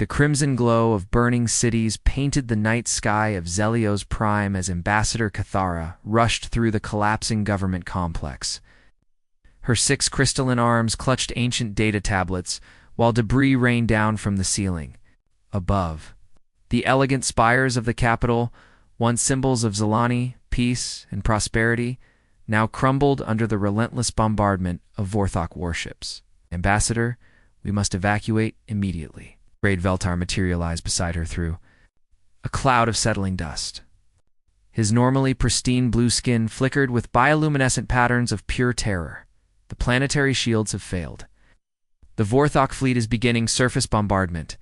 The crimson glow of burning cities painted the night sky of Zelios Prime as Ambassador Cathara rushed through the collapsing government complex. Her 6 crystalline arms clutched ancient data tablets, while debris rained down from the ceiling. Above, the elegant spires of the capital, once symbols of Zelani, peace, and prosperity, now crumbled under the relentless bombardment of Vorthok warships. "Ambassador, we must evacuate immediately." Great Veltar materialized beside her through a cloud of settling dust. His normally pristine blue skin flickered with bioluminescent patterns of pure terror. The planetary shields have failed. The Vorthok fleet is beginning surface bombardment.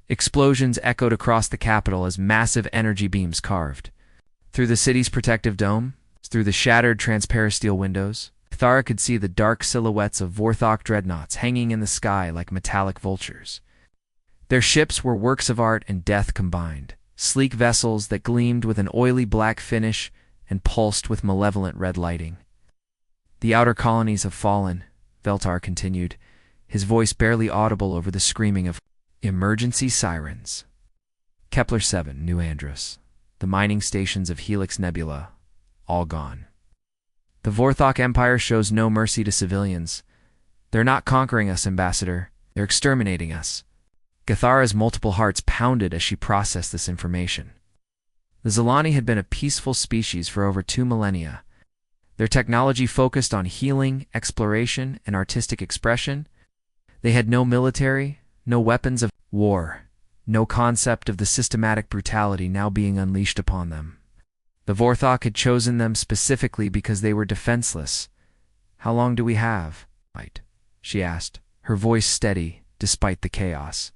Explosions echoed across the capital as massive energy beams carved through the city's protective dome, through the shattered transparasteel windows. Cathara could see the dark silhouettes of Vorthok dreadnoughts hanging in the sky like metallic vultures. Their ships were works of art and death combined, sleek vessels that gleamed with an oily black finish and pulsed with malevolent red lighting. "The outer colonies have fallen," Veltar continued, his voice barely audible over the screaming of emergency sirens. Kepler 7, New Andros. The mining stations of Helix Nebula, all gone. "The Vorthok Empire shows no mercy to civilians. They're not conquering us, Ambassador. They're exterminating us." Cathara's multiple hearts pounded as she processed this information. The Zelani had been a peaceful species for over 2 millennia. Their technology focused on healing, exploration, and artistic expression. They had no military, no weapons of war, no concept of the systematic brutality now being unleashed upon them. The Vorthok had chosen them specifically because they were defenseless. "How long do we have?" she asked, her voice steady despite the chaos.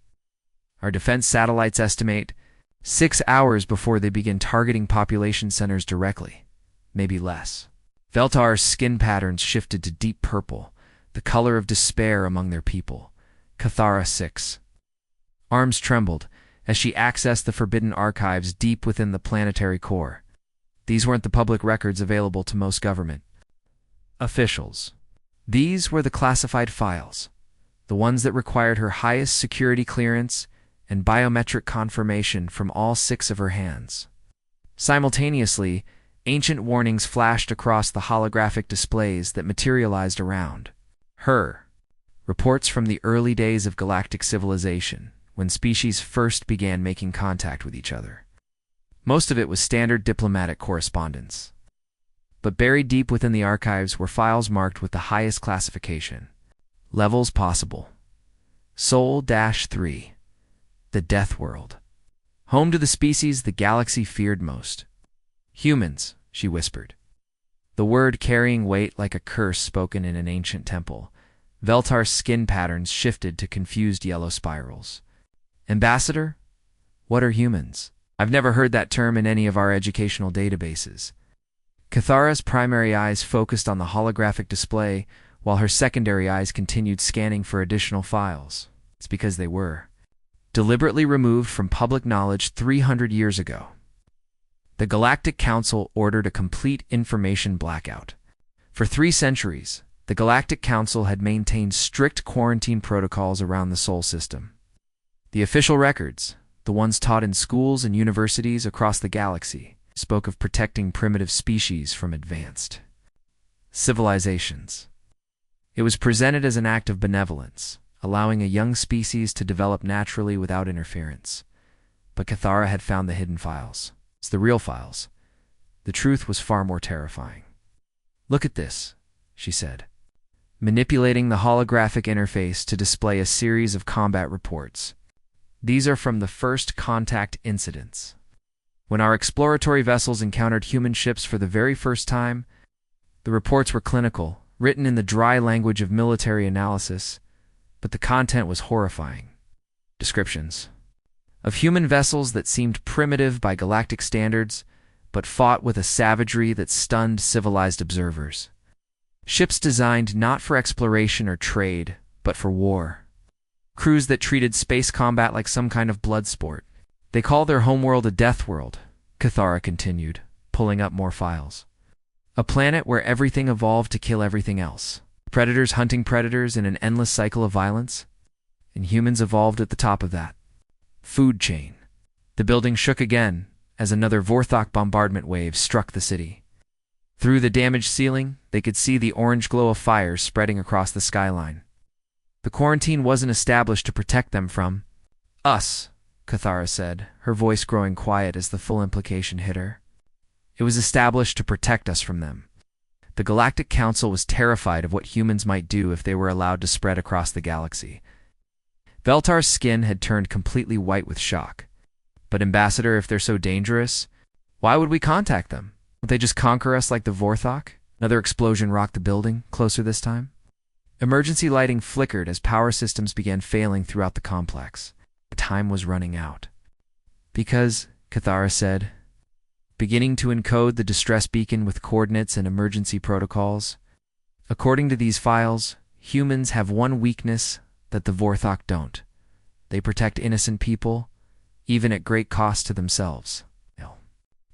"Our defense satellites estimate 6 hours before they begin targeting population centers directly, maybe less." Veltar's skin patterns shifted to deep purple, the color of despair among their people. Cathara 6. Arms trembled as she accessed the forbidden archives deep within the planetary core. These weren't the public records available to most government officials. These were the classified files, the ones that required her highest security clearance and biometric confirmation from all 6 of her hands. Simultaneously, ancient warnings flashed across the holographic displays that materialized around her. Reports from the early days of galactic civilization, when species first began making contact with each other. Most of it was standard diplomatic correspondence. But buried deep within the archives were files marked with the highest classification. Levels possible. Sol-3. The Death World. Home to the species the galaxy feared most. "Humans," she whispered. The word carrying weight like a curse spoken in an ancient temple. Veltar's skin patterns shifted to confused yellow spirals. "Ambassador? What are humans? I've never heard that term in any of our educational databases." Cathara's primary eyes focused on the holographic display, while her secondary eyes continued scanning for additional files. It's because they were deliberately removed from public knowledge 300 years ago. The Galactic Council ordered a complete information blackout. For 3 centuries, the Galactic Council had maintained strict quarantine protocols around the Sol system. The official records, the ones taught in schools and universities across the galaxy, spoke of protecting primitive species from advanced civilizations. It was presented as an act of benevolence, allowing a young species to develop naturally without interference. But Cathara had found the hidden files. It's the real files. The truth was far more terrifying. "Look at this," she said, manipulating the holographic interface to display a series of combat reports. "These are from the first contact incidents. When our exploratory vessels encountered human ships for the very first time, the reports were clinical, written in the dry language of military analysis, but the content was horrifying. Descriptions of human vessels that seemed primitive by galactic standards, but fought with a savagery that stunned civilized observers. Ships designed not for exploration or trade, but for war. Crews that treated space combat like some kind of blood sport. They call their homeworld a death world," Cathara continued, pulling up more files. "A planet where everything evolved to kill everything else. Predators hunting predators in an endless cycle of violence. And humans evolved at the top of that. Food chain. The building shook again as another Vorthok bombardment wave struck the city. Through the damaged ceiling, they could see the orange glow of fires spreading across the skyline. The quarantine wasn't established to protect them from us, Cathara said, her voice growing quiet as the full implication hit her. It was established to protect us from them. The Galactic Council was terrified of what humans might do if they were allowed to spread across the galaxy. Veltar's skin had turned completely white with shock. But Ambassador, if they're so dangerous, why would we contact them? Would they just conquer us like the Vorthok? Another explosion rocked the building, closer this time. Emergency lighting flickered as power systems began failing throughout the complex. Time was running out. Because, Cathara said, beginning to encode the distress beacon with coordinates and emergency protocols. According to these files, humans have one weakness that the Vorthok don't. They protect innocent people, even at great cost to themselves.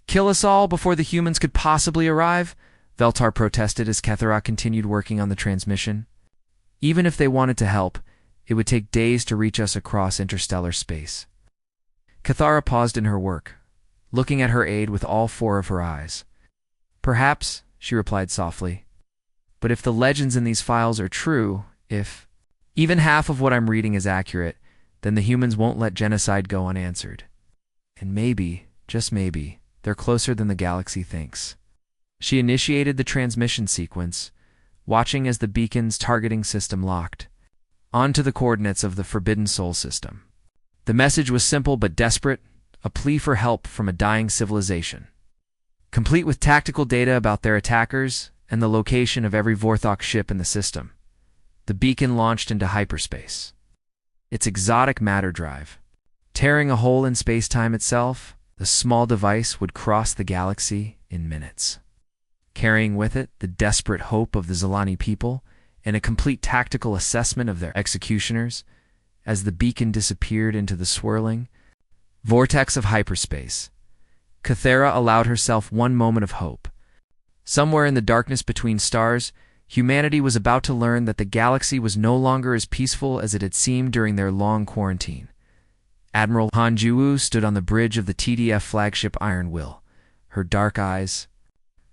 Kill us all before the humans could possibly arrive? Veltar protested as Cathara continued working on the transmission. Even if they wanted to help, it would take days to reach us across interstellar space. Cathara paused in her work, looking at her aide with all four of her eyes. Perhaps, she replied softly. But if the legends in these files are true, if even half of what I'm reading is accurate, then the humans won't let genocide go unanswered. And maybe, just maybe, they're closer than the galaxy thinks. She initiated the transmission sequence, watching as the beacon's targeting system locked onto the coordinates of the Forbidden Soul system. The message was simple but desperate, a plea for help from a dying civilization. Complete with tactical data about their attackers and the location of every Vorthok ship in the system, the beacon launched into hyperspace. Its exotic matter drive, tearing a hole in space-time itself, the small device would cross the galaxy in minutes, carrying with it the desperate hope of the Zilani people and a complete tactical assessment of their executioners. As the beacon disappeared into the swirling vortex of hyperspace, Cathara allowed herself one moment of hope. Somewhere in the darkness between stars, humanity was about to learn that the galaxy was no longer as peaceful as it had seemed during their long quarantine. Admiral Han Juwu stood on the bridge of the TDF flagship Iron Will, her dark eyes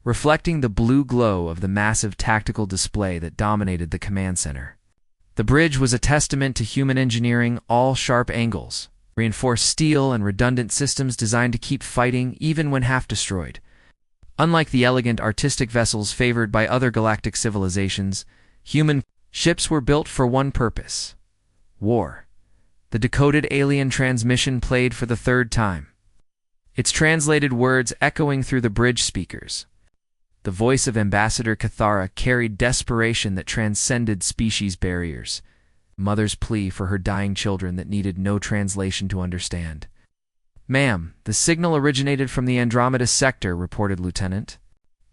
reflecting the blue glow of the massive tactical display that dominated the command center. The bridge was a testament to human engineering, all sharp angles, reinforced steel and redundant systems designed to keep fighting even when half destroyed. Unlike the elegant artistic vessels favored by other galactic civilizations, human ships were built for one purpose: war. The decoded alien transmission played for the third time, its translated words echoing through the bridge speakers. The voice of Ambassador Cathara carried desperation that transcended species barriers, a mother's plea for her dying children that needed no translation to understand. "Ma'am, the signal originated from the Andromeda sector," reported Lieutenant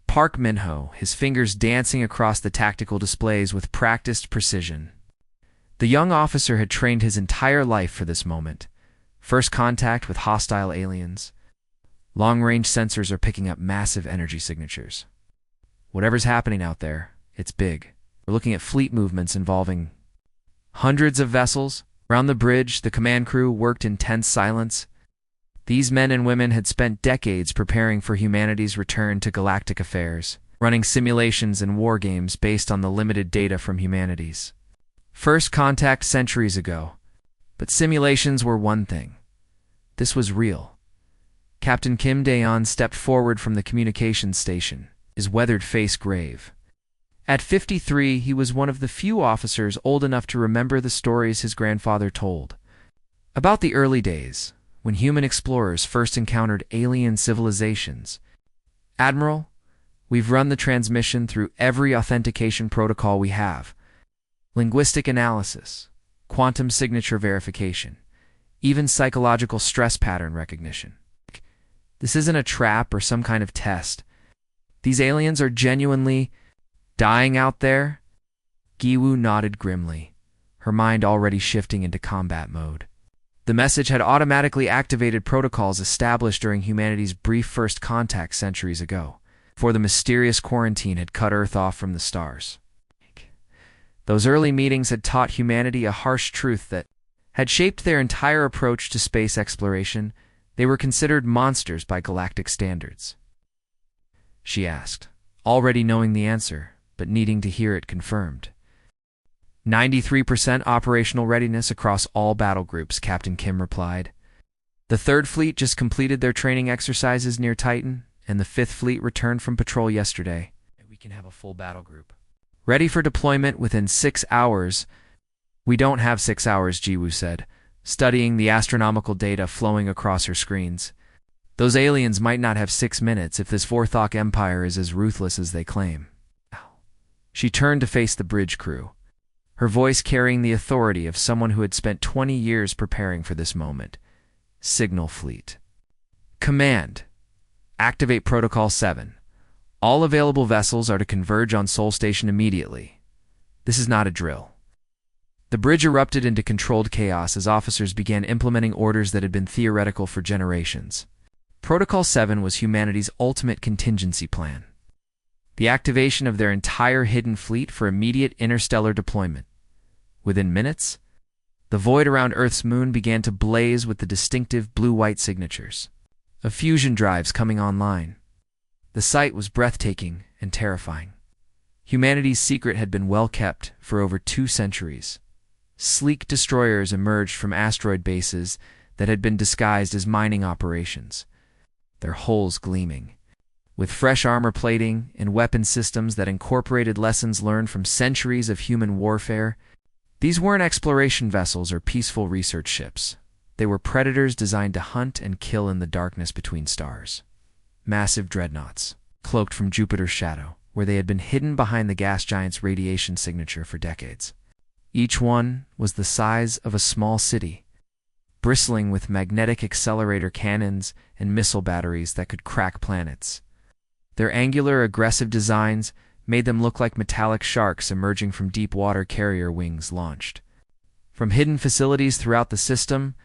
Park Minho, his fingers dancing across the tactical displays with practiced precision. The young officer had trained his entire life for this moment. First contact with hostile aliens. Long-range sensors are picking up massive energy signatures. Whatever's happening out there, it's big. We're looking at fleet movements involving hundreds of vessels. Around the bridge, the command crew worked in tense silence. These men and women had spent decades preparing for humanity's return to galactic affairs, running simulations and war games based on the limited data from humanity's first contact centuries ago. But simulations were one thing. This was real. Captain Kim Daeon stepped forward from the communications station, his weathered face grave. At 53, he was one of the few officers old enough to remember the stories his grandfather told about the early days, when human explorers first encountered alien civilizations. "Admiral, we've run the transmission through every authentication protocol we have. Linguistic analysis, quantum signature verification, even psychological stress pattern recognition. This isn't a trap or some kind of test. These aliens are genuinely dying out there." Giwu nodded grimly, her mind already shifting into combat mode. The message had automatically activated protocols established during humanity's brief first contact centuries ago, before the mysterious quarantine had cut Earth off from the stars. Those early meetings had taught humanity a harsh truth that had shaped their entire approach to space exploration, they were considered monsters by galactic standards. She asked, already knowing the answer, but needing to hear it confirmed. 93% operational readiness across all battle groups, Captain Kim replied. The 3rd Fleet just completed their training exercises near Titan, and the 5th Fleet returned from patrol yesterday. We can have a full battle group ready for deployment within 6 hours. We don't have 6 hours, Jiwoo said, studying the astronomical data flowing across her screens. Those aliens might not have 6 minutes if this Vorthok Empire is as ruthless as they claim. She turned to face the bridge crew, her voice carrying the authority of someone who had spent 20 years preparing for this moment. Signal Fleet. Command. Activate Protocol 7. All available vessels are to converge on Sol Station immediately. This is not a drill. The bridge erupted into controlled chaos as officers began implementing orders that had been theoretical for generations. Protocol 7 was humanity's ultimate contingency plan. The activation of their entire hidden fleet for immediate interstellar deployment. Within minutes, the void around Earth's moon began to blaze with the distinctive blue-white signatures of fusion drives coming online. The sight was breathtaking and terrifying. Humanity's secret had been well kept for over 2 centuries. Sleek destroyers emerged from asteroid bases that had been disguised as mining operations, their hulls gleaming, with fresh armor plating and weapon systems that incorporated lessons learned from centuries of human warfare. These weren't exploration vessels or peaceful research ships. They were predators designed to hunt and kill in the darkness between stars. Massive dreadnoughts, cloaked from Jupiter's shadow, where they had been hidden behind the gas giant's radiation signature for decades. Each one was the size of a small city, bristling with magnetic accelerator cannons and missile batteries that could crack planets. Their angular, aggressive designs made them look like metallic sharks emerging from deep water carrier wings launched. From hidden facilities throughout the system,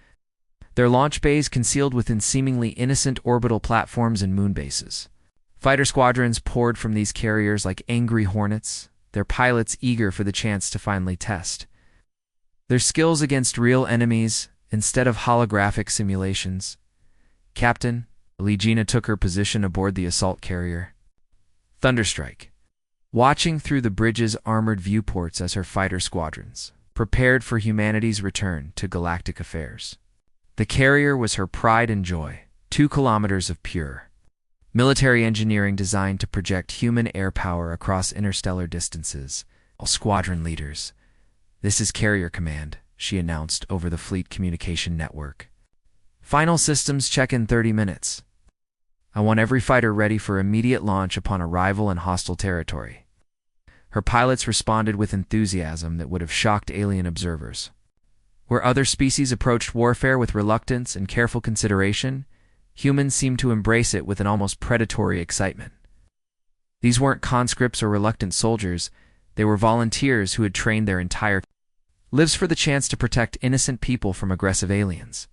their launch bays concealed within seemingly innocent orbital platforms and moon bases. Fighter squadrons poured from these carriers like angry hornets, their pilots eager for the chance to finally test their skills against real enemies instead of holographic simulations. Captain, Legina took her position aboard the assault carrier Thunderstrike, watching through the bridge's armored viewports as her fighter squadrons prepared for humanity's return to galactic affairs. The carrier was her pride and joy, 2 kilometers of pure military engineering designed to project human air power across interstellar distances. All squadron leaders, this is Carrier Command, she announced over the fleet communication network. Final systems check in 30 minutes. I want every fighter ready for immediate launch upon arrival in hostile territory. Her pilots responded with enthusiasm that would have shocked alien observers. Where other species approached warfare with reluctance and careful consideration, humans seemed to embrace it with an almost predatory excitement. These weren't conscripts or reluctant soldiers, they were volunteers who had trained their entire lives for the chance to protect innocent people from aggressive aliens.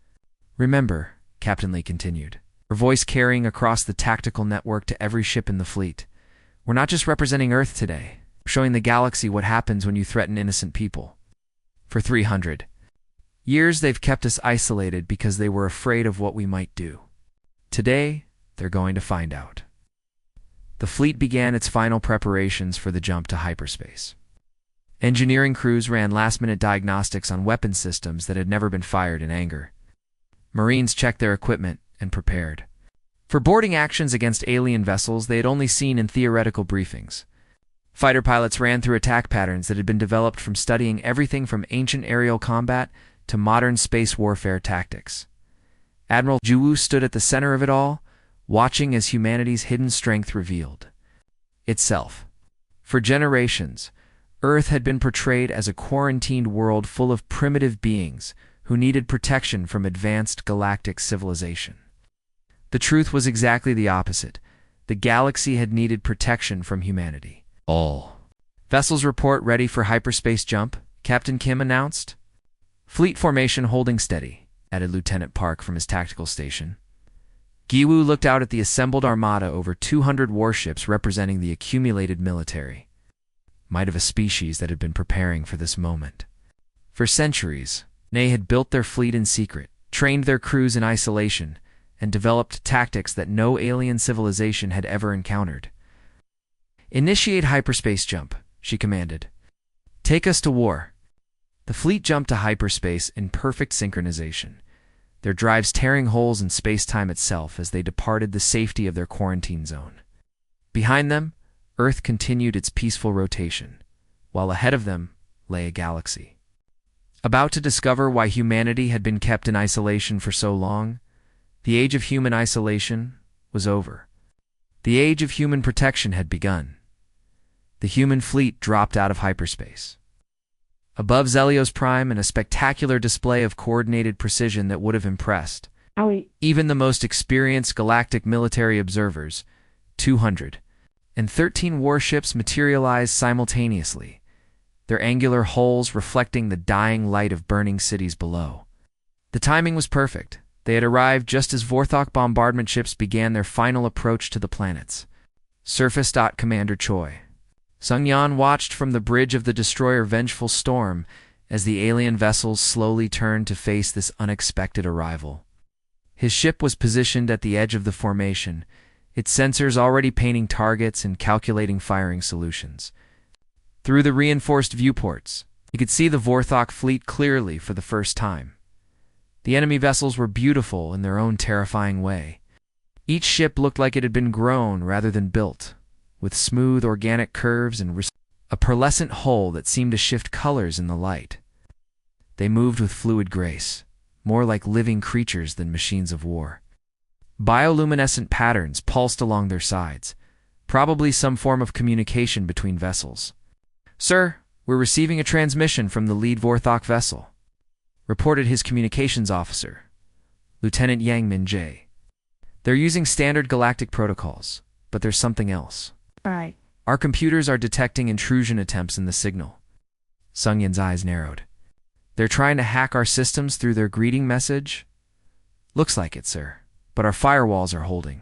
Remember, Captain Lee continued, her voice carrying across the tactical network to every ship in the fleet, we're not just representing Earth today, we're showing the galaxy what happens when you threaten innocent people. For 300 years they've kept us isolated because they were afraid of what we might do. Today, they're going to find out. The fleet began its final preparations for the jump to hyperspace. Engineering crews ran last-minute diagnostics on weapon systems that had never been fired in anger. Marines checked their equipment and prepared for boarding actions against alien vessels they had only seen in theoretical briefings. Fighter pilots ran through attack patterns that had been developed from studying everything from ancient aerial combat to modern space warfare tactics. Admiral Jiwoo stood at the center of it all, watching as humanity's hidden strength revealed itself. For generations, Earth had been portrayed as a quarantined world full of primitive beings who needed protection from advanced galactic civilization. The truth was exactly the opposite. The galaxy had needed protection from humanity. All vessels report ready for hyperspace jump, Captain Kim announced. Fleet formation holding steady, added Lieutenant Park from his tactical station. Giwoo looked out at the assembled armada over 200 warships representing the accumulated military might of a species that had been preparing for this moment. For centuries, They had built their fleet in secret, trained their crews in isolation, and developed tactics that no alien civilization had ever encountered. "Initiate hyperspace jump," she commanded. "Take us to war." The fleet jumped to hyperspace in perfect synchronization, their drives tearing holes in space-time itself as they departed the safety of their quarantine zone. Behind them, Earth continued its peaceful rotation, while ahead of them lay a galaxy. About to discover why humanity had been kept in isolation for so long, the age of human isolation was over. The age of human protection had begun. The human fleet dropped out of hyperspace. Above Zelios Prime, in a spectacular display of coordinated precision that would have impressed even the most experienced galactic military observers, 213 warships materialized simultaneously, their angular hulls reflecting the dying light of burning cities below. The timing was perfect. They had arrived just as Vorthok bombardment ships began their final approach to the planets. Surface. Commander Choi. Sung-Yan watched from the bridge of the destroyer Vengeful Storm as the alien vessels slowly turned to face this unexpected arrival. His ship was positioned at the edge of the formation, its sensors already painting targets and calculating firing solutions. Through the reinforced viewports, he could see the Vorthok fleet clearly for the first time. The enemy vessels were beautiful in their own terrifying way. Each ship looked like it had been grown rather than built, with smooth organic curves and a pearlescent hull that seemed to shift colors in the light. They moved with fluid grace, more like living creatures than machines of war. Bioluminescent patterns pulsed along their sides, probably some form of communication between vessels. "Sir, we're receiving a transmission from the lead Vorthok vessel," reported his communications officer, Lieutenant Yang Min-jae. "They're using standard galactic protocols, but there's something else. Right. Our computers are detecting intrusion attempts in the signal." Sung-Yan's eyes narrowed. "They're trying to hack our systems through their greeting message?" "Looks like it, sir, but our firewalls are holding."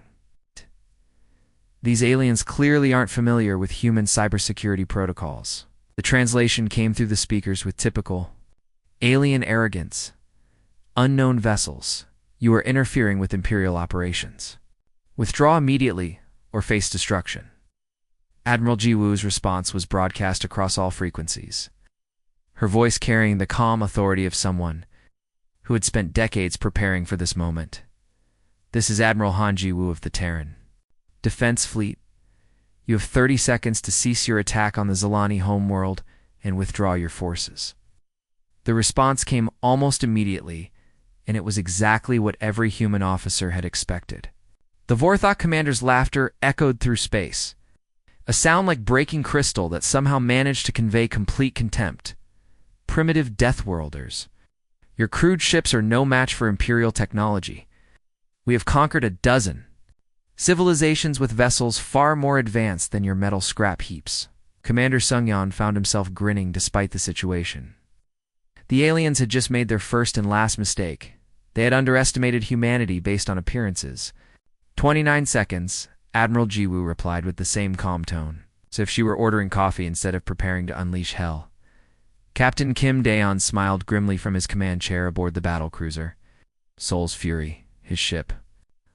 These aliens clearly aren't familiar with human cybersecurity protocols. The translation came through the speakers with typical alien arrogance. "Unknown vessels, you are interfering with Imperial operations. Withdraw immediately or face destruction." Admiral Jiwoo's response was broadcast across all frequencies, her voice carrying the calm authority of someone who had spent decades preparing for this moment. "This is Admiral Han Jiwoo of the Terran Defense Fleet. You have 30 seconds to cease your attack on the Zilani homeworld and withdraw your forces." The response came almost immediately, and it was exactly what every human officer had expected. The Vorthok commander's laughter echoed through space, a sound like breaking crystal that somehow managed to convey complete contempt. "Primitive Deathworlders. Your crude ships are no match for Imperial technology. We have conquered a dozen civilizations with vessels far more advanced than your metal scrap heaps." Commander Sung-Yan found himself grinning despite the situation. The aliens had just made their first and last mistake. They had underestimated humanity based on appearances. 29 seconds, Admiral Jiwoo replied with the same calm tone, as if she were ordering coffee instead of preparing to unleash hell. Captain Kim Daeon smiled grimly from his command chair aboard the battlecruiser. Soul's Fury, his ship,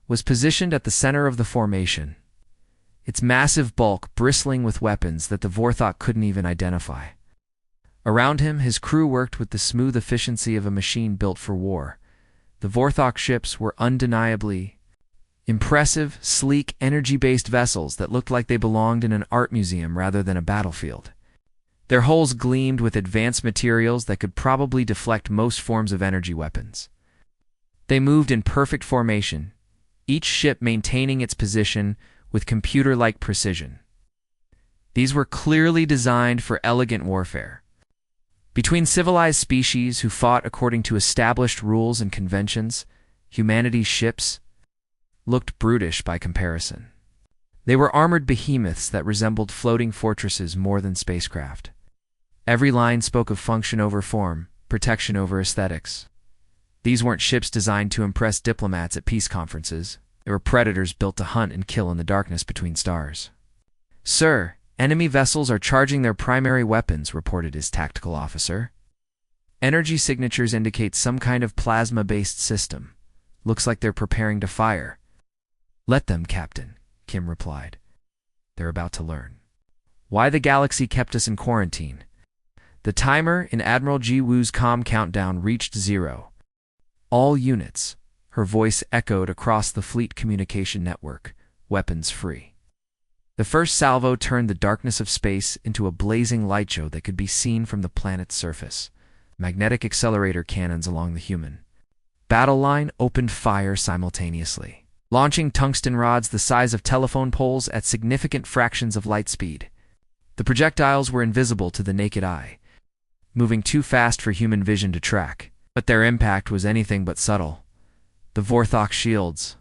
was positioned at the center of the formation, its massive bulk bristling with weapons that the Vorthok couldn't even identify. Around him, his crew worked with the smooth efficiency of a machine built for war. The Vorthok ships were undeniably impressive, sleek, energy-based vessels that looked like they belonged in an art museum rather than a battlefield. Their hulls gleamed with advanced materials that could probably deflect most forms of energy weapons. They moved in perfect formation, each ship maintaining its position with computer-like precision. These were clearly designed for elegant warfare. Between civilized species who fought according to established rules and conventions, humanity's ships looked brutish by comparison. They were armored behemoths that resembled floating fortresses more than spacecraft. Every line spoke of function over form, protection over aesthetics. These weren't ships designed to impress diplomats at peace conferences. They were predators built to hunt and kill in the darkness between stars. "Sir, enemy vessels are charging their primary weapons," reported his tactical officer. Energy signatures indicate some kind of plasma-based system. Looks like they're preparing to fire. Let them, Captain, Kim replied. They're about to learn. Why the galaxy kept us in quarantine. The timer in Admiral Ji Woo's comm countdown reached 0. All units. Her voice echoed across the fleet communication network, weapons free. The first salvo turned the darkness of space into a blazing light show that could be seen from the planet's surface. Magnetic accelerator cannons along the human battle line opened fire simultaneously, launching tungsten rods the size of telephone poles at significant fractions of light speed. The projectiles were invisible to the naked eye, moving too fast for human vision to track, but their impact was anything but subtle. The Vorthok shields,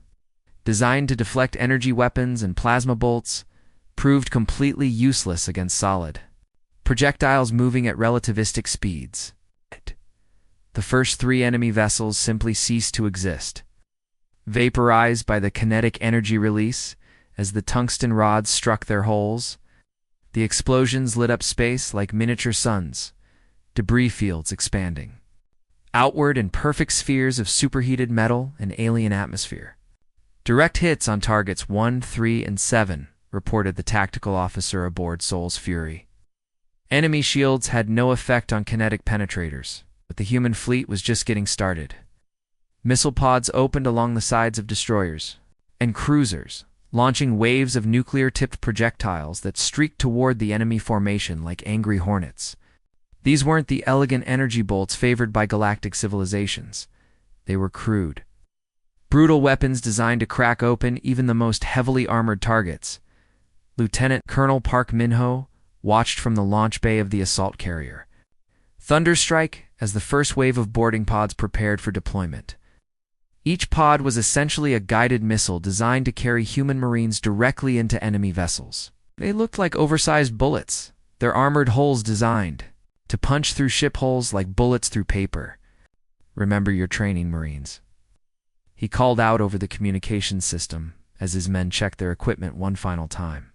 designed to deflect energy weapons and plasma bolts, proved completely useless against solid projectiles moving at relativistic speeds. The first 3 enemy vessels simply ceased to exist, vaporized by the kinetic energy release as the tungsten rods struck their holes. The explosions lit up space like miniature suns, debris fields expanding outward in perfect spheres of superheated metal and alien atmosphere. Direct hits on targets 1, 3, and 7, reported the tactical officer aboard Soul's Fury. Enemy shields had no effect on kinetic penetrators, but the human fleet was just getting started. Missile pods opened along the sides of destroyers and cruisers, launching waves of nuclear-tipped projectiles that streaked toward the enemy formation like angry hornets. These weren't the elegant energy bolts favored by galactic civilizations. They were crude, brutal weapons designed to crack open even the most heavily armored targets. Lieutenant Colonel Park Min-ho watched from the launch bay of the assault carrier Thunderstrike as the first wave of boarding pods prepared for deployment. Each pod was essentially a guided missile designed to carry human marines directly into enemy vessels. They looked like oversized bullets, their armored hulls designed to punch through ship hulls like bullets through paper. Remember your training, Marines. He called out over the communications system as his men checked their equipment one final time.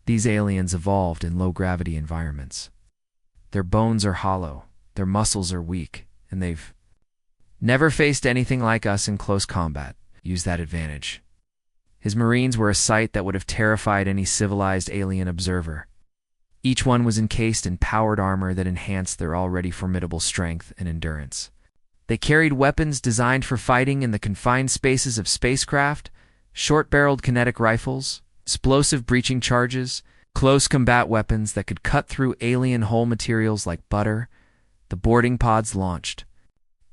These aliens evolved in low-gravity environments. Their bones are hollow, their muscles are weak, and they've never faced anything like us in close combat. Use that advantage. His Marines were a sight that would have terrified any civilized alien observer. Each one was encased in powered armor that enhanced their already formidable strength and endurance. They carried weapons designed for fighting in the confined spaces of spacecraft, short-barreled kinetic rifles, explosive breaching charges, close combat weapons that could cut through alien hull materials like butter. The boarding pods launched,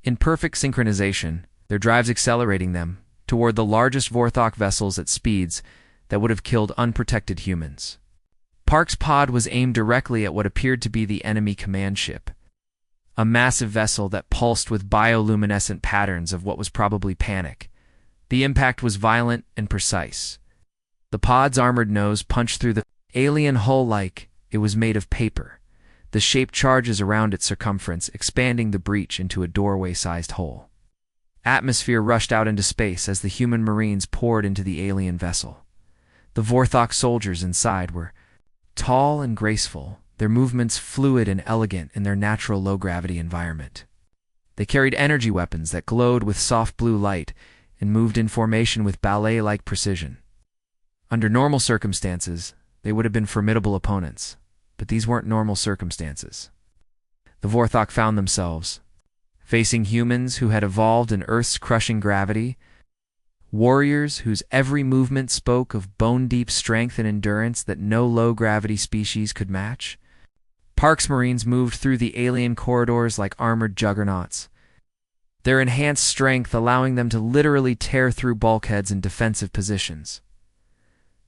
in perfect synchronization, their drives accelerating them toward the largest Vorthok vessels at speeds that would have killed unprotected humans. Park's pod was aimed directly at what appeared to be the enemy command ship, a massive vessel that pulsed with bioluminescent patterns of what was probably panic. The impact was violent and precise. The pod's armored nose punched through the alien hull like it was made of paper, the shaped charges around its circumference expanding the breach into a doorway-sized hole. Atmosphere rushed out into space as the human Marines poured into the alien vessel. The Vorthok soldiers inside were tall and graceful, their movements fluid and elegant in their natural low-gravity environment. They carried energy weapons that glowed with soft blue light and moved in formation with ballet-like precision. Under normal circumstances, they would have been formidable opponents, but these weren't normal circumstances. The Vorthok found themselves facing humans who had evolved in Earth's crushing gravity, warriors whose every movement spoke of bone-deep strength and endurance that no low-gravity species could match. Park's Marines moved through the alien corridors like armored juggernauts, their enhanced strength allowing them to literally tear through bulkheads in defensive positions.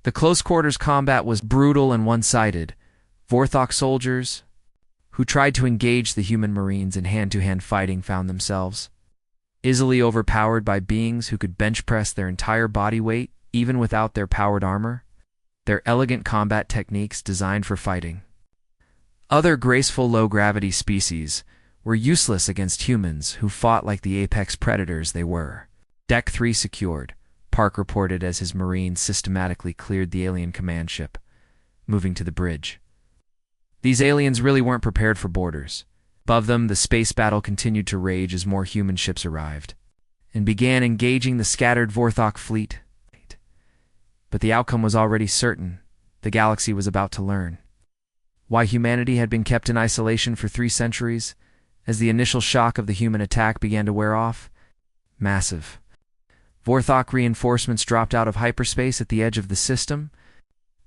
The close-quarters combat was brutal and one-sided. Vorthok soldiers, who tried to engage the human Marines in hand-to-hand fighting, found themselves easily overpowered by beings who could bench-press their entire body weight even without their powered armor, their elegant combat techniques designed for fighting. Other graceful low-gravity species were useless against humans who fought like the apex predators they were. Deck 3 secured, Park reported as his Marines systematically cleared the alien command ship, moving to the bridge. These aliens really weren't prepared for boarders. Above them, the space battle continued to rage as more human ships arrived and began engaging the scattered Vorthok fleet. But the outcome was already certain. The galaxy was about to learn why humanity had been kept in isolation for 3 centuries. As the initial shock of the human attack began to wear off, massive Vorthok reinforcements dropped out of hyperspace at the edge of the system.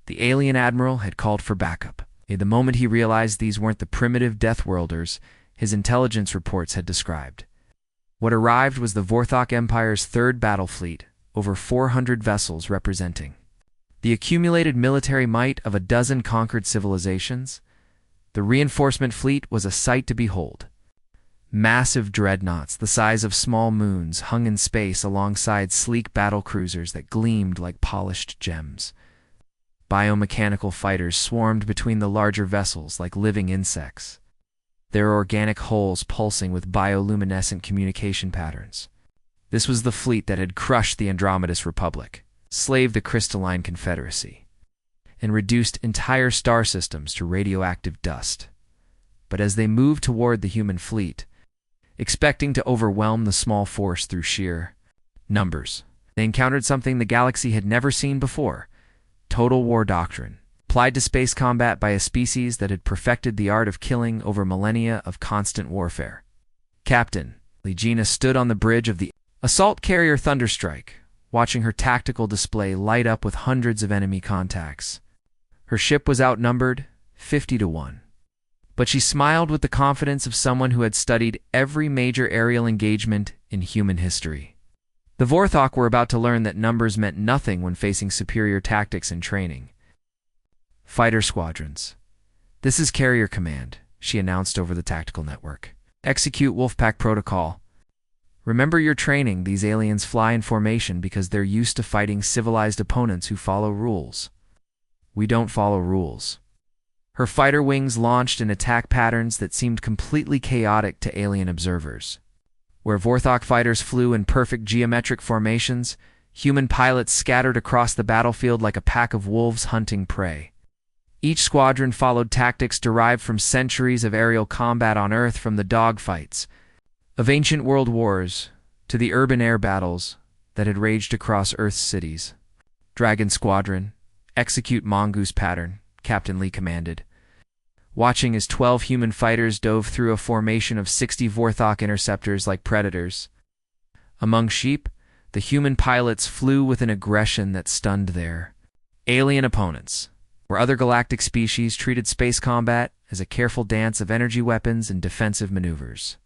The alien admiral had called for backup. The moment he realized these weren't the primitive Deathworlders his intelligence reports had described. What arrived was the Vorthok Empire's 3rd battle fleet, over 400 vessels representing the accumulated military might of a dozen conquered civilizations. The reinforcement fleet was a sight to behold. Massive dreadnoughts the size of small moons hung in space alongside sleek battle cruisers that gleamed like polished gems. Biomechanical fighters swarmed between the larger vessels like living insects, their organic hulls pulsing with bioluminescent communication patterns. This was the fleet that had crushed the Andromedus Republic, slaved the Crystalline Confederacy, and reduced entire star systems to radioactive dust. But as they moved toward the human fleet, expecting to overwhelm the small force through sheer numbers, they encountered something the galaxy had never seen before: total war doctrine, applied to space combat by a species that had perfected the art of killing over millennia of constant warfare. Captain Legina stood on the bridge of the assault carrier Thunderstrike, watching her tactical display light up with hundreds of enemy contacts. Her ship was outnumbered 50-1. But she smiled with the confidence of someone who had studied every major aerial engagement in human history. The Vorthok were about to learn that numbers meant nothing when facing superior tactics and training. Fighter squadrons. "This is Carrier Command," she announced over the tactical network. "Execute Wolfpack Protocol. Remember your training, these aliens fly in formation because they're used to fighting civilized opponents who follow rules. We don't follow rules." Her fighter wings launched in attack patterns that seemed completely chaotic to alien observers. Where Vorthok fighters flew in perfect geometric formations, human pilots scattered across the battlefield like a pack of wolves hunting prey. Each squadron followed tactics derived from centuries of aerial combat on Earth, from the dogfights of ancient world wars to the urban air battles that had raged across Earth's cities. "Dragon Squadron, execute Mongoose pattern," Captain Lee commanded, watching as 12 human fighters dove through a formation of 60 Vorthok interceptors like predators. Among sheep, the human pilots flew with an aggression that stunned their alien opponents, where other galactic species treated space combat as a careful dance of energy weapons and defensive maneuvers.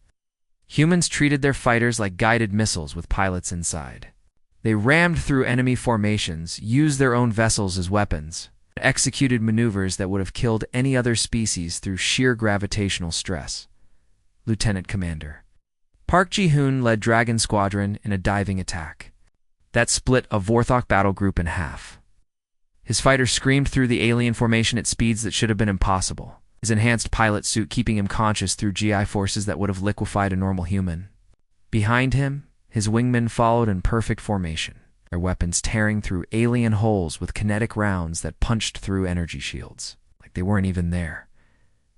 Humans treated their fighters like guided missiles with pilots inside. They rammed through enemy formations, used their own vessels as weapons, and executed maneuvers that would have killed any other species through sheer gravitational stress. Lieutenant Commander Park Ji-hoon led Dragon Squadron in a diving attack that split a Vorthok battle group in half. His fighter screamed through the alien formation at speeds that should have been impossible, his enhanced pilot suit keeping him conscious through GI forces that would have liquefied a normal human. Behind him, his wingmen followed in perfect formation, their weapons tearing through alien holes with kinetic rounds that punched through energy shields, like they weren't even there.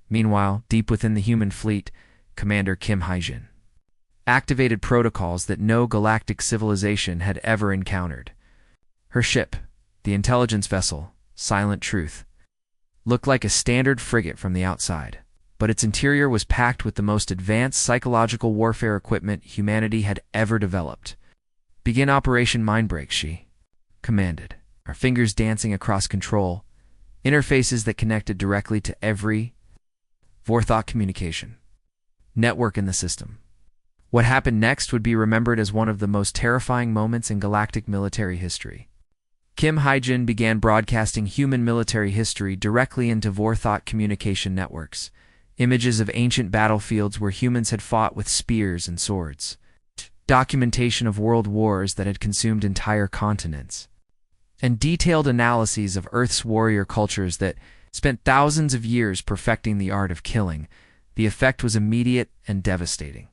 Meanwhile, deep within the human fleet, Commander Kim Hae-jin activated protocols that no galactic civilization had ever encountered. Her ship, the intelligence vessel, Silent Truth, looked like a standard frigate from the outside, but its interior was packed with the most advanced psychological warfare equipment humanity had ever developed. "Begin Operation Mindbreak," she commanded, her fingers dancing across control, interfaces that connected directly to every Vorthok communication network in the system. What happened next would be remembered as one of the most terrifying moments in galactic military history. Kim Hae-jin began broadcasting human military history directly into Vorthok communication networks, images of ancient battlefields where humans had fought with spears and swords, documentation of world wars that had consumed entire continents, and detailed analyses of Earth's warrior cultures that spent thousands of years perfecting the art of killing. The effect was immediate and devastating.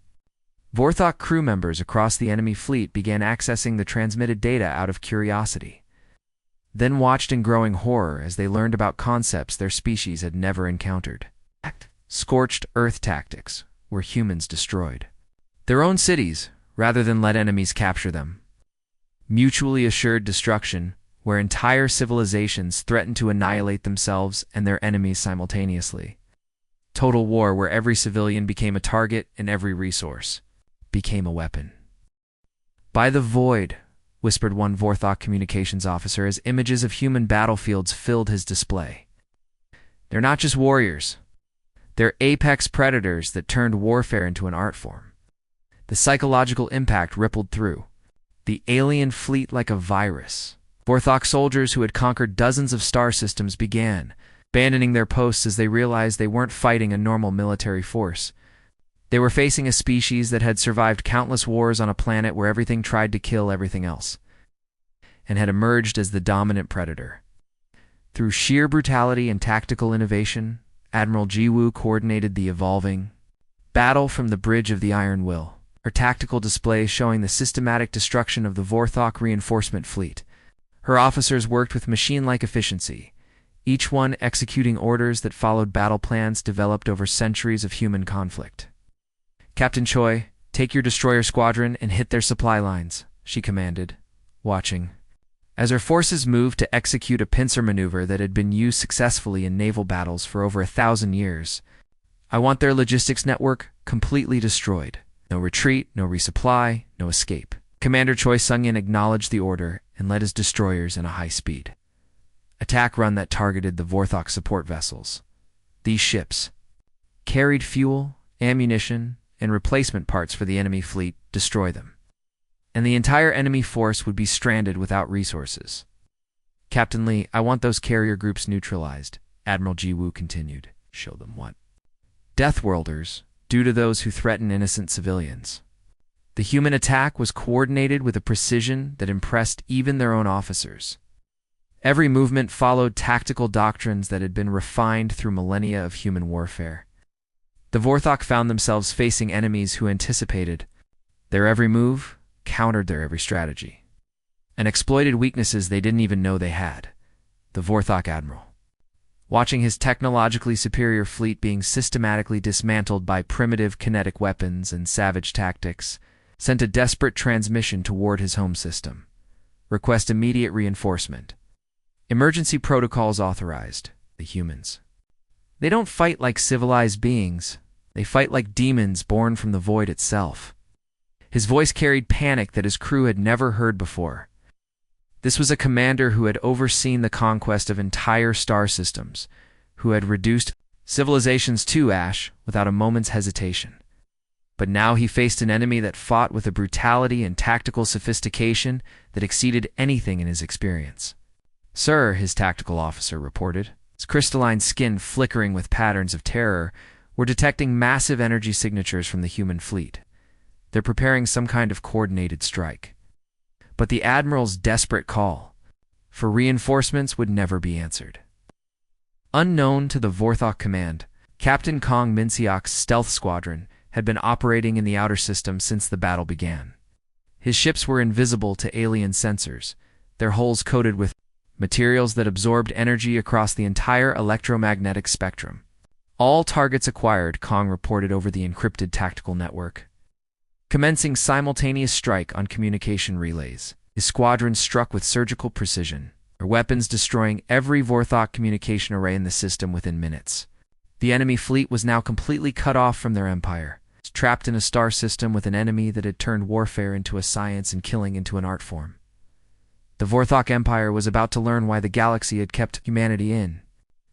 Vorthok crew members across the enemy fleet began accessing the transmitted data out of curiosity, then watched in growing horror as they learned about concepts their species had never encountered. Scorched Earth tactics, were humans destroyed. Their own cities, rather than let enemies capture them. Mutually assured destruction, where entire civilizations threatened to annihilate themselves and their enemies simultaneously. Total war where every civilian became a target and every resource became a weapon. "By the void," whispered one Vorthok communications officer as images of human battlefields filled his display. "They're not just warriors. They're apex predators that turned warfare into an art form." The psychological impact rippled through the alien fleet like a virus. Vorthok soldiers who had conquered dozens of star systems began abandoning their posts as they realized they weren't fighting a normal military force. They were facing a species that had survived countless wars on a planet where everything tried to kill everything else, and had emerged as the dominant predator. Through sheer brutality and tactical innovation, Admiral Jiwoo coordinated the evolving battle from the bridge of the Iron Will, her tactical displays showing the systematic destruction of the Vorthok reinforcement fleet. Her officers worked with machine-like efficiency, each one executing orders that followed battle plans developed over centuries of human conflict. "Captain Choi, take your destroyer squadron and hit their supply lines," she commanded, watching as her forces moved to execute a pincer maneuver that had been used successfully in naval battles for over 1,000 years. "I want their logistics network completely destroyed. No retreat, no resupply, no escape." Commander Choi Sung-in acknowledged the order and led his destroyers in a high-speed attack run that targeted the Vorthok support vessels. These ships carried fuel, ammunition, and replacement parts for the enemy fleet. Destroy them, and the entire enemy force would be stranded without resources. "Captain Lee, I want those carrier groups neutralized," Admiral Jiwoo continued. "Show them what?" "Deathworlders, due to those who threaten innocent civilians." The human attack was coordinated with a precision that impressed even their own officers. Every movement followed tactical doctrines that had been refined through millennia of human warfare. The Vorthok found themselves facing enemies who anticipated their every move, countered their every strategy, and exploited weaknesses they didn't even know they had. The Vorthok Admiral, watching his technologically superior fleet being systematically dismantled by primitive kinetic weapons and savage tactics, sent a desperate transmission toward his home system. "Request immediate reinforcement. Emergency protocols authorized." The humans, "They don't fight like civilized beings. They fight like demons born from the void itself." His voice carried panic that his crew had never heard before. This was a commander who had overseen the conquest of entire star systems, who had reduced civilizations to ash without a moment's hesitation. But now he faced an enemy that fought with a brutality and tactical sophistication that exceeded anything in his experience. "Sir," his tactical officer reported, his crystalline skin flickering with patterns of terror, "we're detecting massive energy signatures from the human fleet. They're preparing some kind of coordinated strike." But the Admiral's desperate call for reinforcements would never be answered. Unknown to the Vorthok command, Captain Kong Minseok's stealth squadron had been operating in the outer system since the battle began. His ships were invisible to alien sensors, their hulls coated with materials that absorbed energy across the entire electromagnetic spectrum. "All targets acquired," Kong reported over the encrypted tactical network. Commencing simultaneous strike on communication relays, his squadron struck with surgical precision, their weapons destroying every Vorthok communication array in the system within minutes. The enemy fleet was now completely cut off from their empire, trapped in a star system with an enemy that had turned warfare into a science and killing into an art form. The Vorthok Empire was about to learn why the galaxy had kept humanity in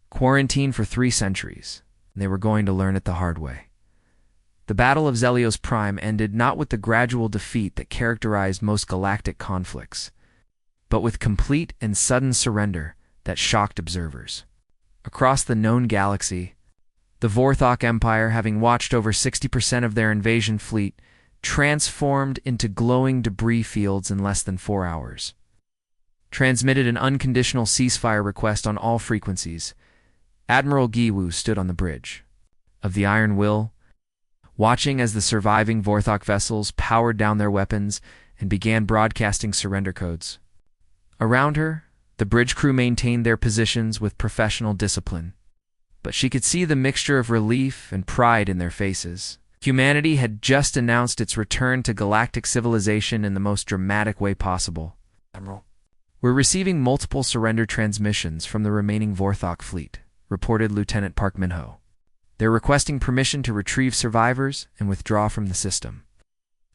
quarantine for 3 centuries, and they were going to learn it the hard way. The Battle of Zelios Prime ended not with the gradual defeat that characterized most galactic conflicts, but with complete and sudden surrender that shocked observers. Across the known galaxy, the Vorthok Empire, having watched over 60% of their invasion fleet, transformed into glowing debris fields in less than 4 hours. Transmitted an unconditional ceasefire request on all frequencies, Admiral Giwu stood on the bridge of the Iron Will, watching as the surviving Vorthok vessels powered down their weapons and began broadcasting surrender codes. Around her, the bridge crew maintained their positions with professional discipline, but she could see the mixture of relief and pride in their faces Humanity had just announced its return to galactic civilization in the most dramatic way possible. Admiral, we're receiving multiple surrender transmissions from the remaining Vorthok fleet, reported Lieutenant Park Minho. They're requesting permission to retrieve survivors and withdraw from the system.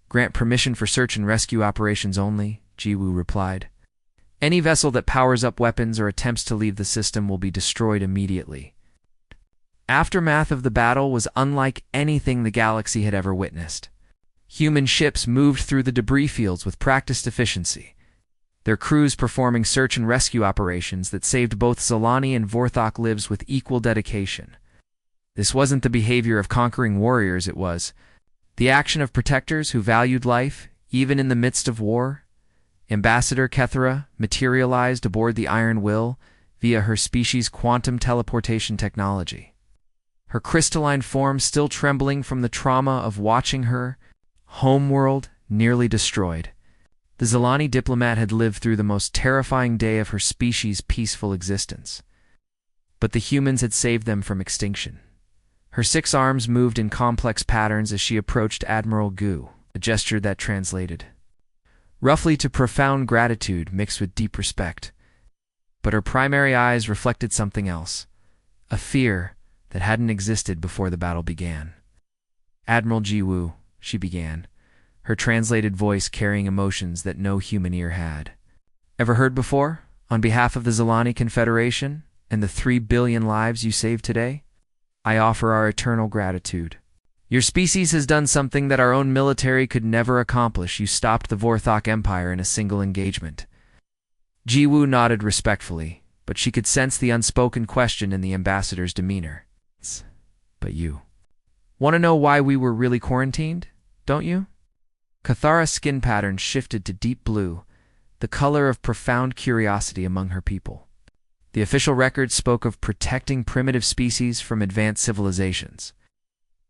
Grant permission for search and rescue operations only, Jiwoo replied. Any vessel that powers up weapons or attempts to leave the system will be destroyed immediately. Aftermath of the battle was unlike anything the galaxy had ever witnessed. Human ships moved through the debris fields with practiced efficiency, their crews performing search and rescue operations that saved both Zilani and Vorthok lives with equal dedication. This wasn't the behavior of conquering warriors, it was the action of protectors who valued life, even in the midst of war. Ambassador Kethera materialized aboard the Iron Will via her species' quantum teleportation technology. Her crystalline form still trembling from the trauma of watching her homeworld nearly destroyed. The Zilani diplomat had lived through the most terrifying day of her species' peaceful existence. But the humans had saved them from extinction. Her 6 arms moved in complex patterns as she approached Admiral Gu, a gesture that translated roughly to profound gratitude mixed with deep respect. But her primary eyes reflected something else, a fear that hadn't existed before the battle began. Admiral Jiwoo, she began, her translated voice carrying emotions that no human ear had. Ever heard before? On behalf of the Zilani Confederation and the 3 billion lives you saved today, I offer our eternal gratitude. Your species has done something that our own military could never accomplish. You stopped the Vorthok Empire in a single engagement. Jiwoo nodded respectfully, but she could sense the unspoken question in the ambassador's demeanor. But you want to know why we were really quarantined, don't you? Kethera's skin pattern shifted to deep blue, the color of profound curiosity among her people. The official records spoke of protecting primitive species from advanced civilizations.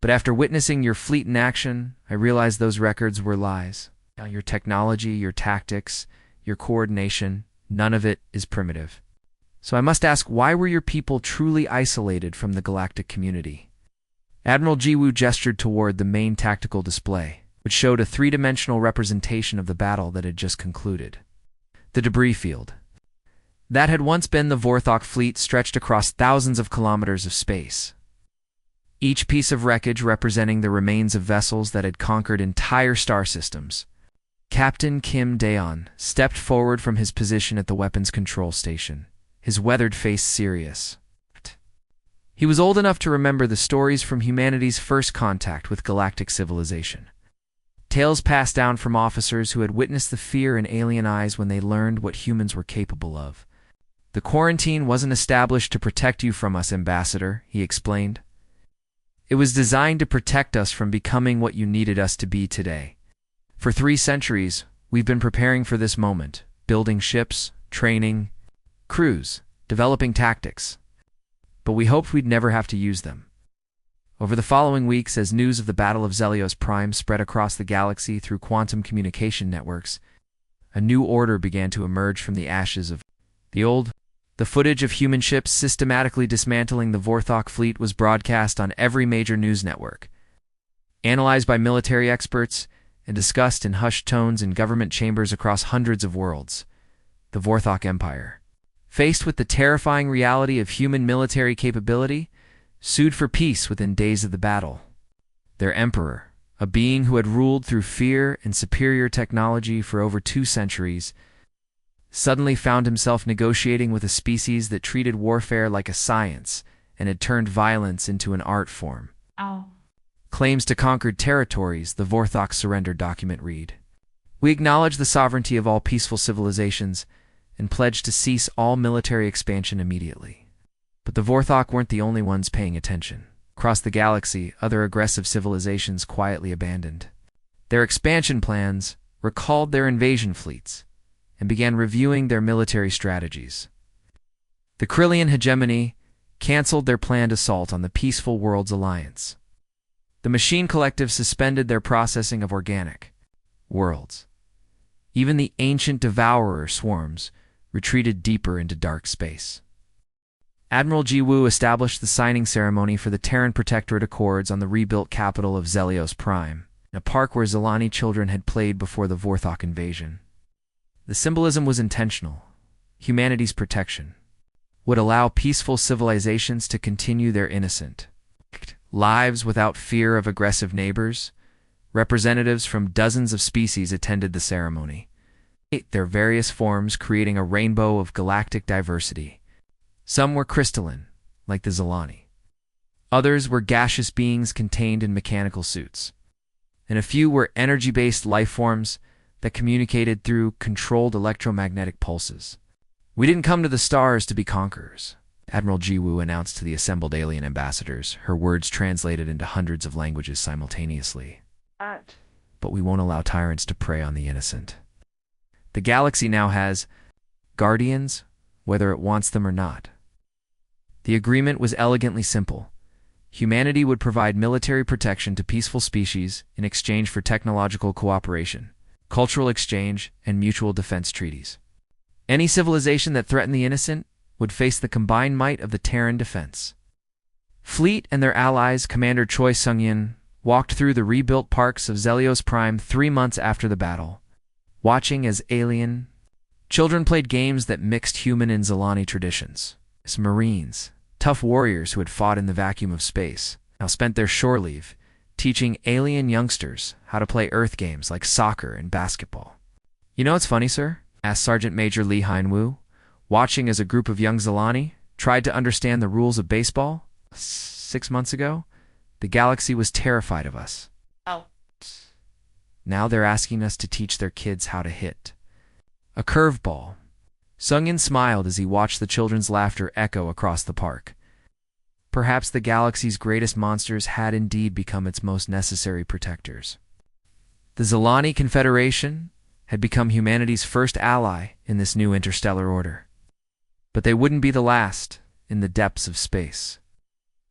But after witnessing your fleet in action, I realized those records were lies. Your technology, your tactics, your coordination, none of it is primitive. So I must ask, why were your people truly isolated from the galactic community? Admiral Jiwoo gestured toward the main tactical display, which showed a 3-dimensional representation of the battle that had just concluded. The debris field. That had once been the Vorthok fleet stretched across thousands of kilometers of space. Each piece of wreckage representing the remains of vessels that had conquered entire star systems. Captain Kim Daeon stepped forward from his position at the weapons control station, his weathered face serious. He was old enough to remember the stories from humanity's first contact with galactic civilization. Tales passed down from officers who had witnessed the fear in alien eyes when they learned what humans were capable of. The quarantine wasn't established to protect you from us, Ambassador, he explained. It was designed to protect us from becoming what you needed us to be today. For 3 centuries, we've been preparing for this moment, building ships, training crews, developing tactics. But we hoped we'd never have to use them. Over the following weeks, as news of the Battle of Zelios Prime spread across the galaxy through quantum communication networks, a new order began to emerge from the ashes of the old. The footage of human ships systematically dismantling the Vorthok fleet was broadcast on every major news network, analyzed by military experts, and discussed in hushed tones in government chambers across hundreds of worlds. The Vorthok Empire, faced with the terrifying reality of human military capability, sued for peace within days of the battle. Their emperor, a being who had ruled through fear and superior technology for over 2 centuries, suddenly found himself negotiating with a species that treated warfare like a science and had turned violence into an art form. Claims to conquered territories, the Vorthok surrender document read. We acknowledge the sovereignty of all peaceful civilizations and pledge to cease all military expansion immediately. But the Vorthok weren't the only ones paying attention. Across the galaxy, other aggressive civilizations quietly abandoned their expansion plans, recalled their invasion fleets, and began reviewing their military strategies. The Krillian hegemony canceled their planned assault on the peaceful Worlds Alliance. The Machine Collective suspended their processing of organic worlds. Even the ancient Devourer swarms retreated deeper into dark space. Admiral Ji Woo established the signing ceremony for the Terran Protectorate Accords on the rebuilt capital of Zelios Prime, a park where Zelani children had played before the Vorthok invasion. The symbolism was intentional. Humanity's protection would allow peaceful civilizations to continue their innocent lives without fear of aggressive neighbors. Representatives from dozens of species attended the ceremony, their various forms creating a rainbow of galactic diversity. Some were crystalline, like the Zelani. Others were gaseous beings contained in mechanical suits. And a few were energy-based life forms that communicated through controlled electromagnetic pulses. "We didn't come to the stars to be conquerors," Admiral Ji Woo announced to the assembled alien ambassadors, her words translated into hundreds of languages simultaneously. "But we won't allow tyrants to prey on the innocent. The galaxy now has guardians, whether it wants them or not." The agreement was elegantly simple. Humanity would provide military protection to peaceful species in exchange for technological cooperation, cultural exchange, and mutual defense treaties. Any civilization that threatened the innocent would face the combined might of the Terran defense. Fleet and their allies, Commander Choi Sung-yin, walked through the rebuilt parks of Zelios Prime 3 months after the battle, watching as alien children played games that mixed human and Zelani traditions. As Marines, tough warriors who had fought in the vacuum of space, now spent their shore leave teaching alien youngsters how to play Earth games like soccer and basketball. "You know what's funny, sir?" asked Sergeant Major Lee Hein-woo, watching as a group of young Zelani tried to understand the rules of baseball. 6 months ago, the galaxy was terrified of us. Now they're asking us to teach their kids how to hit a curveball. Sung-yin smiled as he watched the children's laughter echo across the park. Perhaps the galaxy's greatest monsters had indeed become its most necessary protectors. The Zelani Confederation had become humanity's first ally in this new interstellar order. But they wouldn't be the last in the depths of space.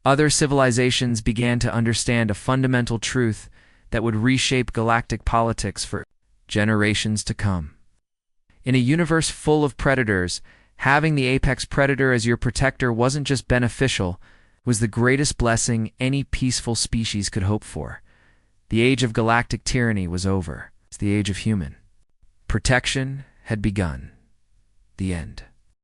Other civilizations began to understand a fundamental truth that would reshape galactic politics for generations to come. In a universe full of predators, having the apex predator as your protector wasn't just beneficial, it was the greatest blessing any peaceful species could hope for. The age of galactic tyranny was over. It's the age of human protection had begun. The end.